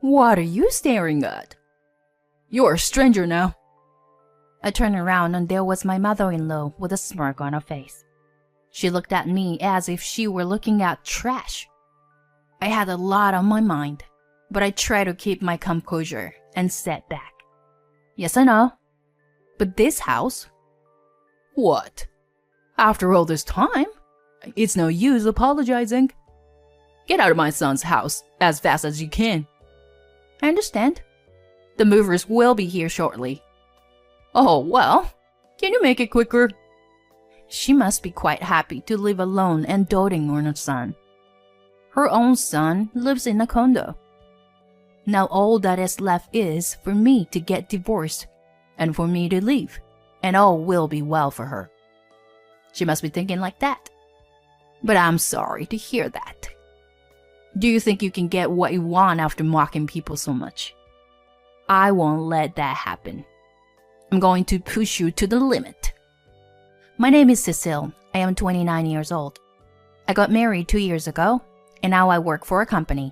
What are you staring at? You're a stranger now. I turned around and there was my mother-in-law with a smirk on her face. She looked at me as if she were looking at trash. I had a lot on my mind, but I tried to keep my composure and sat back. Yes, I know. But this house? What? After all this time? It's no use apologizing. Get out of my son's house as fast as you can. I understand. The movers will be here shortly. Oh, well, can you make it quicker? She must be quite happy to live alone and doting on her son. Her own son lives in a condo. Now all that is left is for me to get divorced and for me to leave, and all will be well for her. She must be thinking like that. But I'm sorry to hear that. Do you think you can get what you want after mocking people so much? I won't let that happen. I'm going to push you to the limit. My name is Cecile. I am 29 years old. I got married 2 years ago, and now I work for a company.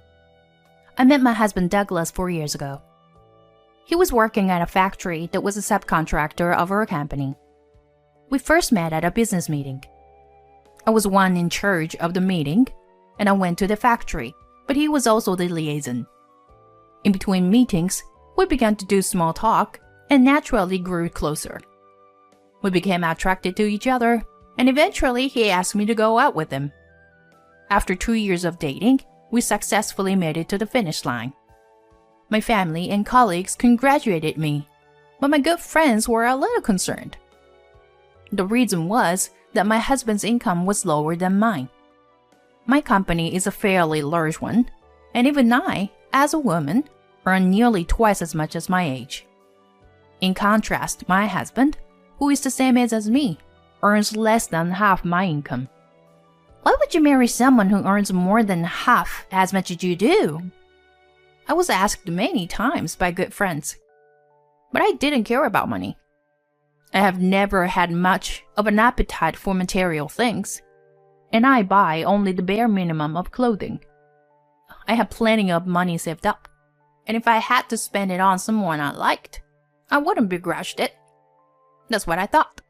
I met my husband Douglas 4 years ago. He was working at a factory that was a subcontractor of our company. We first met at a business meeting. I was one in charge of the meeting, and I went to the factory, but he was also the liaison. In between meetings, we began to do small talk and naturally grew closer. We became attracted to each other, and eventually he asked me to go out with him. After 2 years of dating, we successfully made it to the finish line. My family and colleagues congratulated me, but my good friends were a little concerned. The reason was that my husband's income was lower than mine. My company is a fairly large one, and even I, as a woman, earn nearly twice as much as my age. In contrast, my husband, who is the same age as me, earns less than half my income. Why would you marry someone who earns more than half as much as you do? I was asked many times by good friends, but I didn't care about money. I have never had much of an appetite for material things, and I buy only the bare minimum of clothing. I have plenty of money saved up, and if I had to spend it on someone I liked, I wouldn't begrudge it. That's what I thought.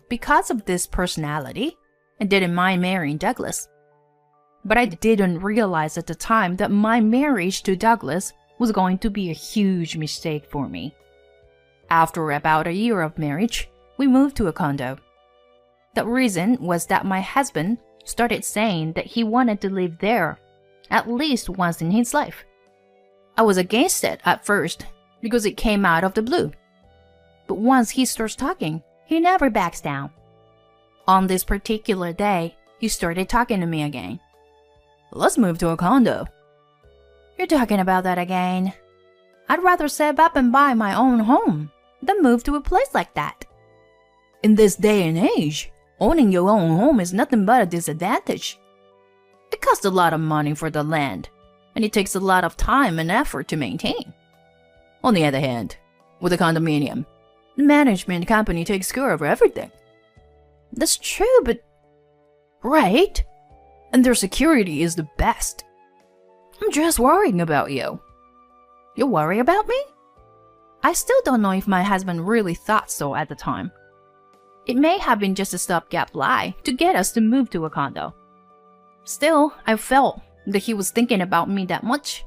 Because of this personality, I didn't mind marrying Douglas. But I didn't realize at the time that my marriage to Douglas was going to be a huge mistake for me. After about a year of marriage, we moved to a condo. The reason was that my husband started saying that he wanted to live there at least once in his life. I was against it at first because it came out of the blue. But once he starts talking, he never backs down. On this particular day, he started talking to me again. Let's move to a condo. You're talking about that again. I'd rather save up and buy my own home than move to a place like that. In this day and age, owning your own home is nothing but a disadvantage. It costs a lot of money for the land, and it takes a lot of time and effort to maintain. On the other hand, with a condominium, the management company takes care of everything. That's true, but... Right? And their security is the best. I'm just worrying about you. You worry about me? I still don't know if my husband really thought so at the time. It may have been just a stopgap lie to get us to move to a condo. Still, I felt that he was thinking about me that much.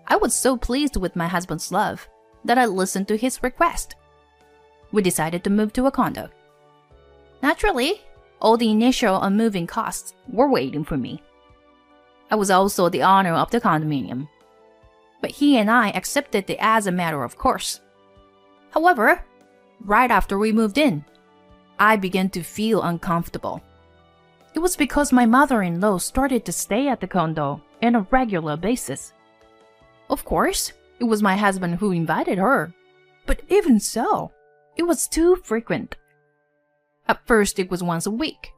I was so pleased with my husband's love that I listened to his request. We decided to move to a condo. Naturally, all the initial and moving costs were waiting for me. I was also the owner of the condominium, but he and I accepted it as a matter of course. However, right after we moved in, I began to feel uncomfortable. It was because my mother-in-law started to stay at the condo on a regular basis. Of course, it was my husband who invited her, but even so, it was too frequent. At first, it was once a week,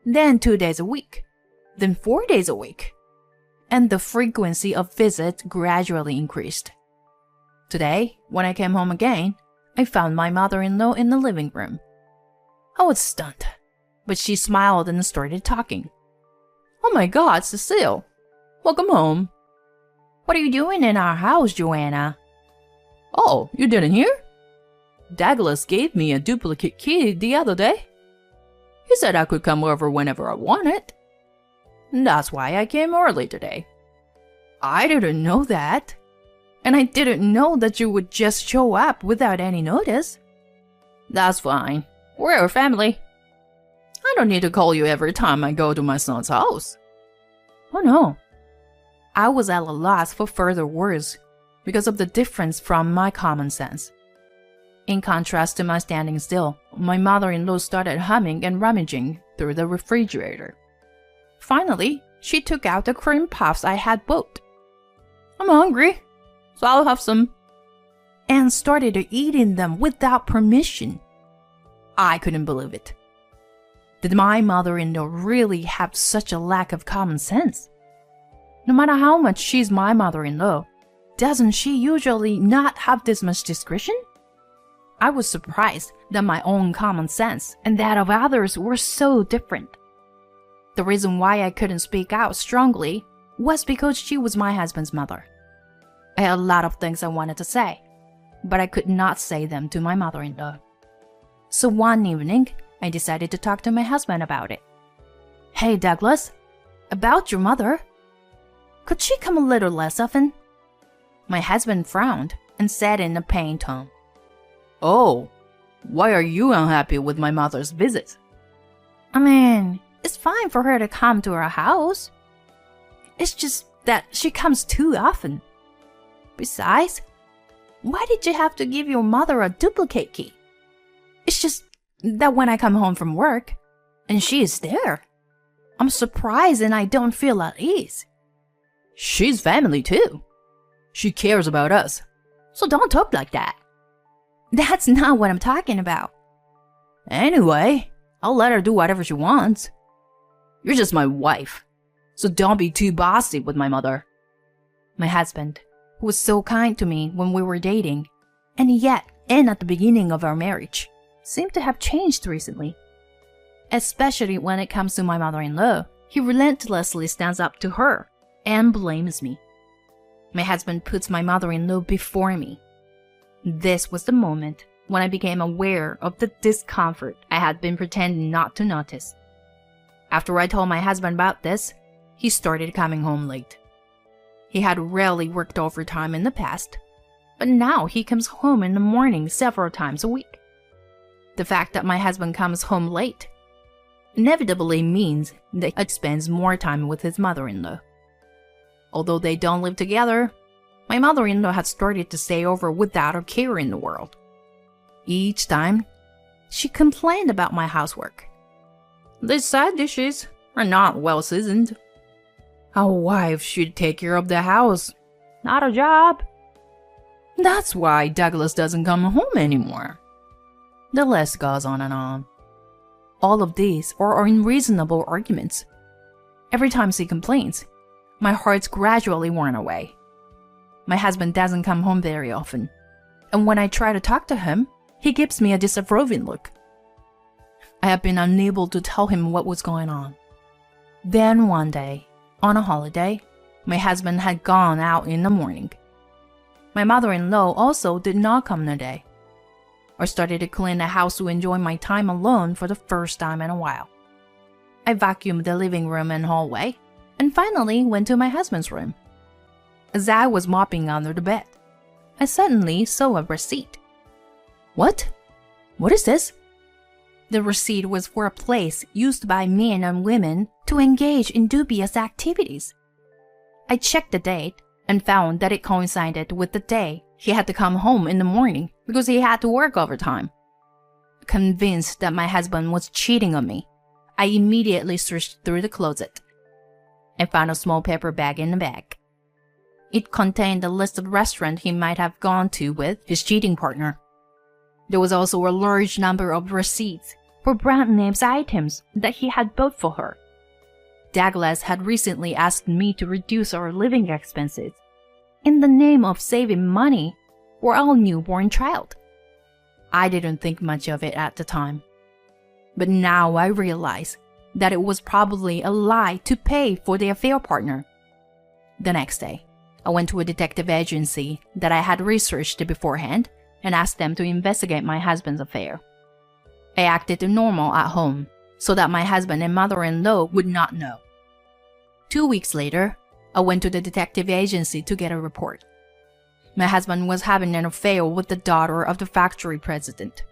then 2 days a week, then 4 days a week, and the frequency of visits gradually increased. Today, when I came home again, I found my mother-in-law in the living room. I was stunned, but she smiled and started talking. Oh my God, Cecile! Welcome home. What are you doing in our house, Joanna? Oh, you didn't hear? Douglas gave me a duplicate key the other day. He said I could come over whenever I wanted. That's why I came early today. I didn't know that. And I didn't know that you would just show up without any notice. That's fine. We're a family. I don't need to call you every time I go to my son's house. Oh no. I was at a loss for further words because of the difference from my common sense. In contrast to my standing still, my mother-in-law started humming and rummaging through the refrigerator. Finally, she took out the cream puffs I had bought. I'm hungry, so I'll have some. And started eating them without permission. I couldn't believe it. Did my mother-in-law really have such a lack of common sense? No matter how much she's my mother-in-law, doesn't she usually not have this much discretion? I was surprised that my own common sense and that of others were so different. The reason why I couldn't speak out strongly was because she was my husband's mother. I had a lot of things I wanted to say, but I could not say them to my mother-in-law. So one evening, I decided to talk to my husband about it. Hey, Douglas, about your mother. Could she come a little less often? My husband frowned and said in a pained tone, Oh, why are you unhappy with my mother's visit? I mean, it's fine for her to come to our house. It's just that she comes too often. Besides, why did you have to give your mother a duplicate key? It's just that when I come home from work, and she is there, I'm surprised and I don't feel at ease. She's family too. She cares about us. So don't talk like that. That's not what I'm talking about. Anyway, I'll let her do whatever she wants. You're just my wife, so don't be too bossy with my mother. My husband, who was so kind to me when we were dating, and yet at the beginning of our marriage, seemed to have changed recently. Especially when it comes to my mother-in-law, he relentlessly stands up to her and blames me. My husband puts my mother-in-law before me. This was the moment when I became aware of the discomfort I had been pretending not to notice. After I told my husband about this, he started coming home late. He had rarely worked overtime in the past, but now he comes home in the morning several times a week. The fact that my husband comes home late inevitably means that he spends more time with his mother-in-law. Although they don't live together, my mother-in-law had started to stay over without a care in the world. Each time, she complained about my housework. These side dishes are not well seasoned. A wife should take care of the house, not a job. That's why Douglas doesn't come home anymore. The list goes on and on. All of these are unreasonable arguments. Every time she complains, my heart's gradually worn away. My husband doesn't come home very often, and when I try to talk to him, he gives me a disapproving look. I have been unable to tell him what was going on. Then one day, on a holiday, my husband had gone out in the morning. My mother-in-law also did not come today. I started to clean the house to enjoy my time alone for the first time in a while. I vacuumed the living room and hallway, and finally went to my husband's room. As I was mopping under the bed, I suddenly saw a receipt. What? What is this? The receipt was for a place used by men and women to engage in dubious activities. I checked the date and found that it coincided with the day he had to come home in the morning because he had to work overtime. Convinced that my husband was cheating on me, I immediately searched through the closet. I found a small paper bag in the bag. It contained a list of restaurants he might have gone to with his cheating partner. There was also a large number of receipts for brand names items that he had bought for her. Douglas had recently asked me to reduce our living expenses in the name of saving money for our newborn child. I didn't think much of it at the time, but now I realize that it was probably a lie to pay for the affair partner. The next day, I went to a detective agency that I had researched beforehand and asked them to investigate my husband's affair. I acted normal at home so that my husband and mother-in-law would not know. 2 weeks later, I went to the detective agency to get a report. My husband was having an affair with the daughter of the factory president.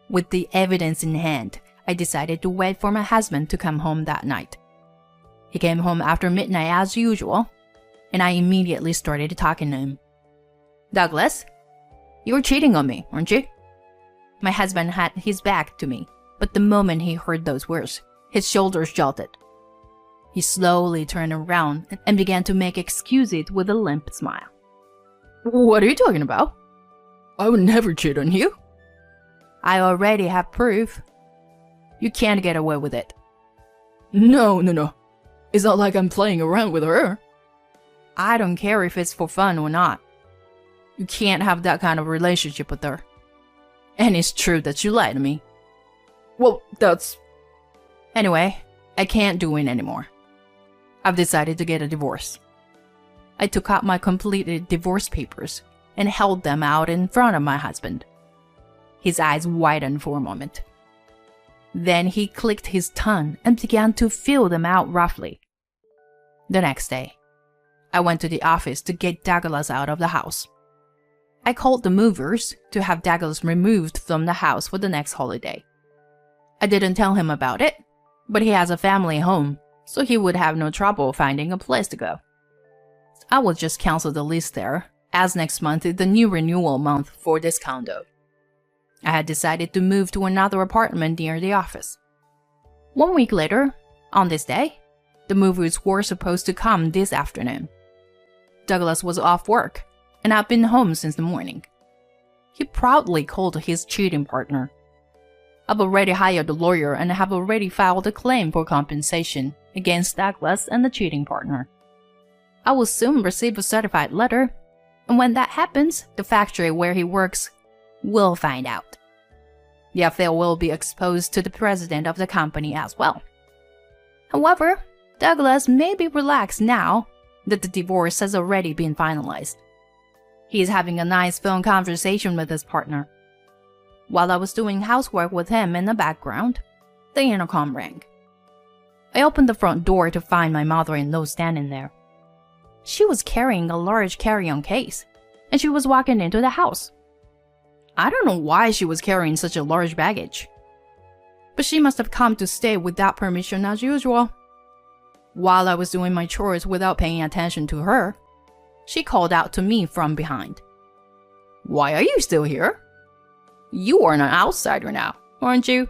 With the evidence in hand, I decided to wait for my husband to come home that night. He came home after midnight as usual, and I immediately started talking to him. "Douglas, you were cheating on me, weren't you?" My husband had his back to me, but the moment he heard those words, his shoulders jolted. He slowly turned around and began to make excuses with a limp smile. "What are you talking about? I would never cheat on you." "I already have proof. You can't get away with it." No. It's not like I'm playing around with her." "I don't care if it's for fun or not. You can't have that kind of relationship with her. And it's true that you lied to me." "Well, that's..." "Anyway, I can't do it anymore. I've decided to get a divorce." I took out my completed divorce papers and held them out in front of my husband. His eyes widened for a moment. Then he clicked his tongue and began to fill them out roughly. The next day, I went to the office to get Douglas out of the house. I called the movers to have Douglas removed from the house for the next holiday. I didn't tell him about it, but he has a family home, so he would have no trouble finding a place to go. I will just cancel the lease there, as next month is the new renewal month for this condo. I had decided to move to another apartment near the office. 1 week later, on this day, the movers were supposed to come this afternoon. Douglas was off work, and I'd been home since the morning. He proudly called his cheating partner. "I've already hired a lawyer and have already filed a claim for compensation against Douglas and the cheating partner. I will soon receive a certified letter, and when that happens, the factory where he works will find out. The affair will be exposed to the president of the company as well. However, Douglas may be relaxed now that the divorce has already been finalized. He is having a nice phone conversation with his partner. While I was doing housework with him in the background, the intercom rang. I opened the front door to find my mother-in-law standing there. She was carrying a large carry-on case, and she was walking into the house. I don't know why she was carrying such a large baggage, but she must have come to stay without permission as usual. While I was doing my chores without paying attention to her, she called out to me from behind. "Why are you still here? You are an outsider now, aren't you?"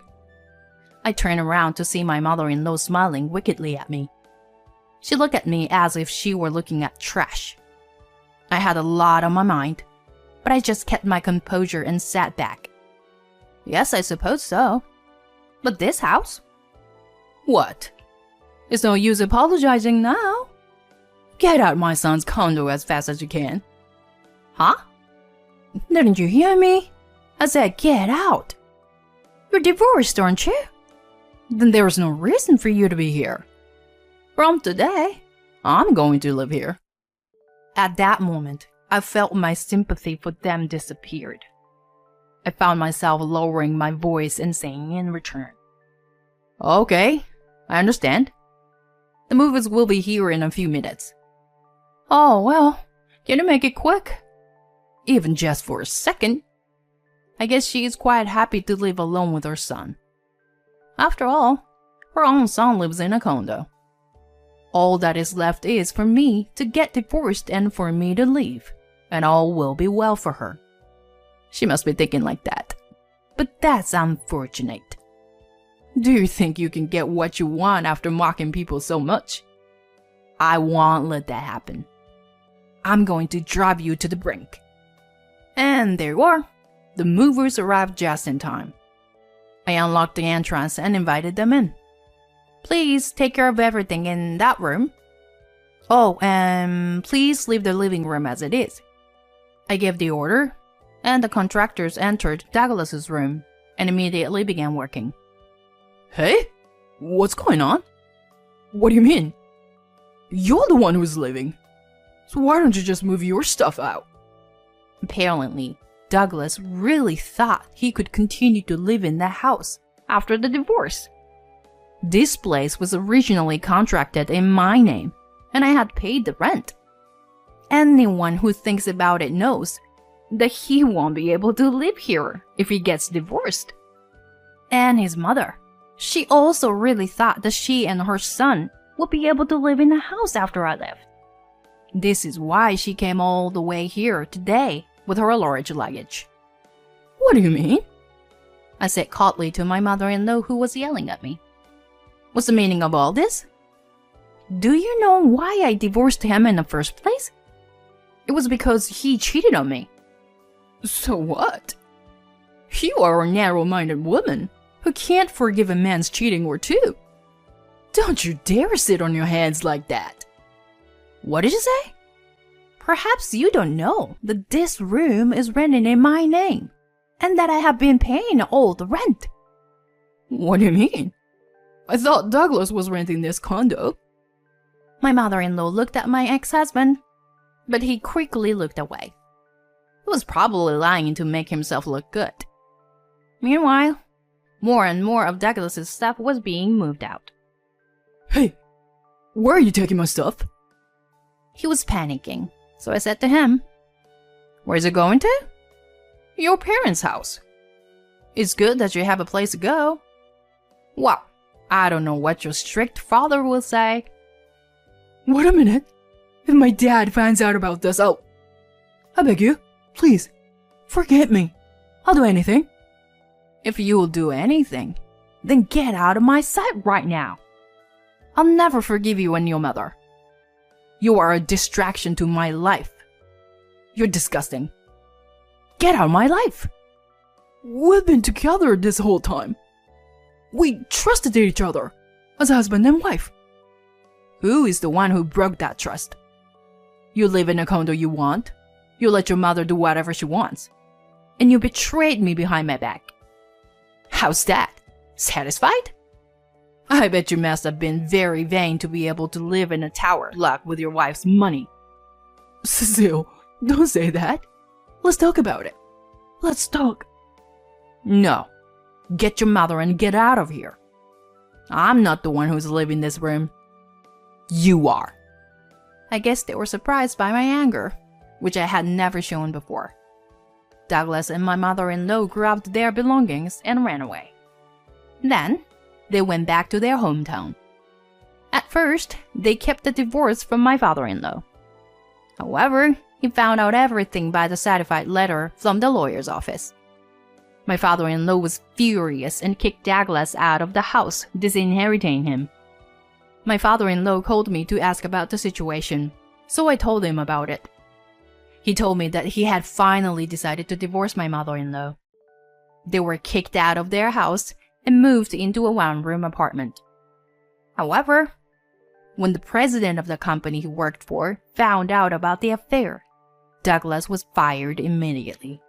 I turned around to see my mother-in-law smiling wickedly at me. She looked at me as if she were looking at trash. I had a lot on my mind, but I just kept my composure and sat back. "Yes, I suppose so. But this house?" "What? It's no use apologizing now. Get out my son's condo as fast as you can." "Huh? Didn't you hear me? I said get out. You're divorced, aren't you? Then there's no reason for you to be here. From today, I'm going to live here." At that moment, I felt my sympathy for them disappeared. I found myself lowering my voice and saying in return, "Okay, I understand. The movers will be here in a few minutes." "Oh, well, can you make it quick?" "Even just for a second." I guess she is quite happy to live alone with her son. After all, her own son lives in a condo. All that is left is for me to get divorced and for me to leave, and all will be well for her. She must be thinking like that. But that's unfortunate. Do you think you can get what you want after mocking people so much? I won't let that happen. I'm going to drive you to the brink. And there you are. The movers arrived just in time. I unlocked the entrance and invited them in. "Please take care of everything in that room. Oh, and please leave the living room as it is." I gave the order, and the contractors entered Douglas's room and immediately began working. "Hey, what's going on? What do you mean? You're the one who's leaving." So why don't you just move your stuff out? Apparently, Douglas really thought he could continue to live in the house after the divorce. This place was originally contracted in my name, and I had paid the rent. Anyone who thinks about it knows that he won't be able to live here if he gets divorced. And his mother, she also really thought that she and her son would be able to live in the house after I left. This is why she came all the way here today with her large luggage. What do you mean? I said coldly to my mother-in-law, who was yelling at me. What's the meaning of all this? Do you know why I divorced him in the first place? It was because he cheated on me. So what? You are a narrow-minded woman who can't forgive a man's cheating or two. Don't you dare sit on your hands like that. What did you say? Perhaps you don't know that this room is rented in my name, and that I have been paying all the rent. What do you mean? I thought Douglas was renting this condo. My mother-in-law looked at my ex-husband, but he quickly looked away. He was probably lying to make himself look good. Meanwhile, more and more of Douglas's stuff was being moved out. Hey, where are you taking my stuff? He was panicking, so I said to him, "Where's it going to?" Your parents' house. It's good that you have a place to go. Well, I don't know what your strict father will say. Wait a minute. If my dad finds out about this, I beg you, please, forgive me. I'll do anything. If you'll do anything, then get out of my sight right now. I'll never forgive you and your mother. You are a distraction to my life. You're disgusting. Get out of my life. We've been together this whole time. We trusted each other as husband and wife. Who is the one who broke that trust? You live in a condo you want. You let your mother do whatever she wants. And you betrayed me behind my back. How's that? Satisfied? I bet you must have been very vain to be able to live in a tower block with your wife's money. Cecile, don't say that. Let's talk about it. Let's talk. No. Get your mother and get out of here. I'm not the one who's living in this room. You are. I guess they were surprised by my anger, which I had never shown before. Douglas and my mother-in-law grabbed their belongings and ran away. Then, they went back to their hometown. At first, they kept the divorce from my father-in-law. However, he found out everything by the certified letter from the lawyer's office. My father-in-law was furious and kicked Douglas out of the house, disinheriting him. My father-in-law called me to ask about the situation, so I told him about it. He told me that he had finally decided to divorce my mother-in-law. They were kicked out of their house and moved into a one-room apartment. However, when the president of the company he worked for found out about the affair, Douglas was fired immediately.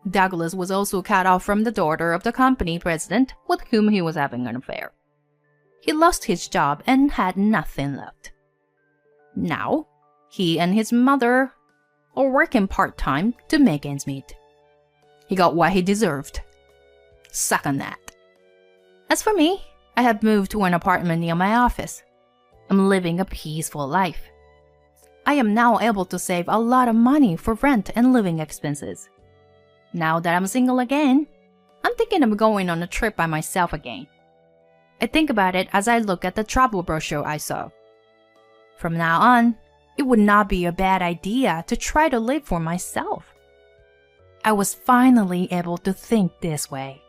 Douglas was also cut off from the daughter of the company president with whom he was having an affair. He lost his job and had nothing left. Now, he and his mother are working part-time to make ends meet. He got what he deserved. Suck on that. As for me, I have moved to an apartment near my office. I'm living a peaceful life. I am now able to save a lot of money for rent and living expenses. Now that I'm single again, I'm thinking of going on a trip by myself again. I think about it as I look at the travel brochure I saw. From now on, it would not be a bad idea to try to live for myself. I was finally able to think this way.